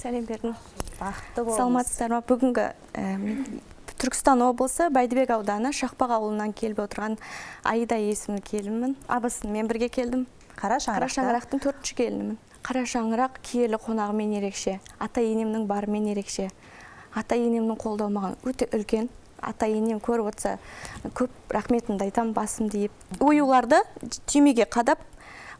сәлем бердім. Бақытты болыңыз. Саламатсыздар ма? Бүгінгі Түркістан облысы Байдыбек ауданы Шақпақ ауылынан келіп отырған Аида есімді келінмін. Абысынымен бірге келдім. Қара шаңырақтың 4-ші келінімін. Қара шаңырақ киелі қонағымен ерекше, ата енемнің барымен ерекше. Ата енемнің қолдауы маған өте үлкен. Ата енем көріп отырса көп рахметімді айтам, басым дейіп. Оюларды түймеге қадап,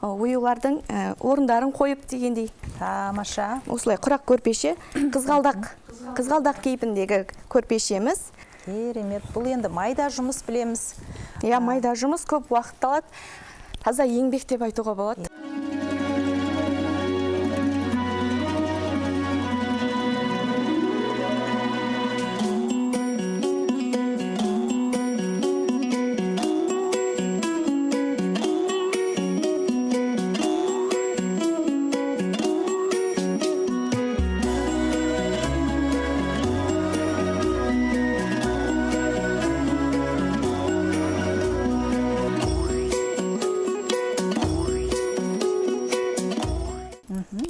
оюлардың орындарын қойып дегендей. Тамаша. Осылай құрақ көрпеше, қызғалдақ кейпіндегі көрпешеміз. Керемет. Бұл енді майда жұмыс білеміз. Иә, майда жұмыс көп уақыт алады. Таза еңбек деп айтуға болады.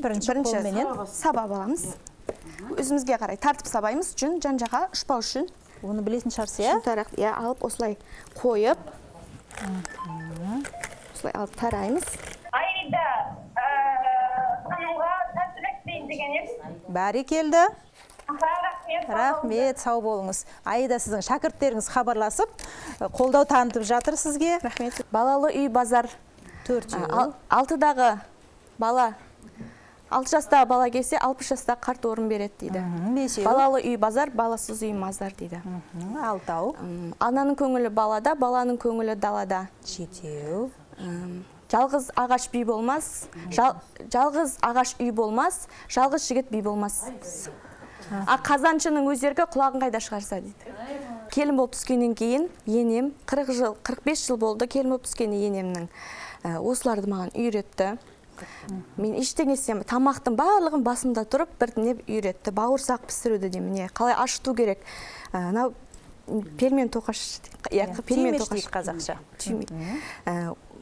Бірінші саба аламыз. Өзімізге қарай тартып сабаймыз, жүн жан-жаққа ұшпау үшін. Оны білетін шығарсыз, иә? Тарақ, иә, алып осылай қойып, осылай алып тараймыз. Аида, қанымға тәттілік дейін деген ем. Бәрі келді. Рахмет, сау болыңыз. Аида, сіздің шәкірттеріңіз хабарласып, қолдау танытып жатыр сізге. Рахмет. Балалы үй базар. 4 жыл. 6-дағы бала 6 жастағы бала келсе, 60 жастағы қарт орын береді дейді. Балалы үй базар, баласыз үй мазар дейді. 6. Ананың көңілі балада, баланың көңілі далада. 7. Жалғыз ағаш бүй болмас, жалғыз ағаш үй болмас, жалғыз жігіт бүй болмас. Қазаншының өздергі құлағын қайда шығарса дейді. Келін болып түскеннен кейін, енем 45 жыл болды, келін болып түскен енемнің осыларды маған үйретті. Мен ештеңе істемеймін, тамақтың барлығын басымда тұрып, бірдеңе үйретті. Бауырсақ пісіруді деймін, қалай ашыту керек. Пермен тоқаш, түймеш дейді қазақша.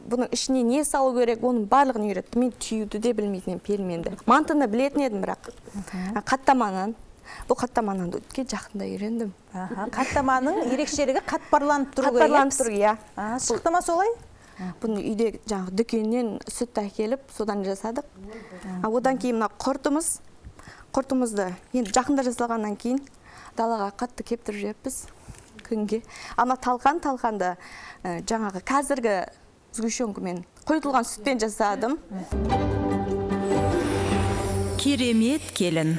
Бұның ішіне не салу керек, оның барлығын үйретті. Мен түйуді де білмейтін перменді. Мантыны білетін едім, бірақ қаттаманын. Бұл қаттаманын өтке жақында үйрендім. Қаттаманың ерекшелігі қатпарланып тұру керек. Қатпарланып тұру, иә. Шықты ма солай? Бұны үйде дүкеннен сүт әкеліп, содан жасадық. Одан кейін құртымызды енді жақында жасалғаннан кейін далаға қатты кептіріп жеппіз күнге. Ана талқанды жаңағы қазіргі сгущенкамен қойытылған сүтпен жасадым. Керемет келін.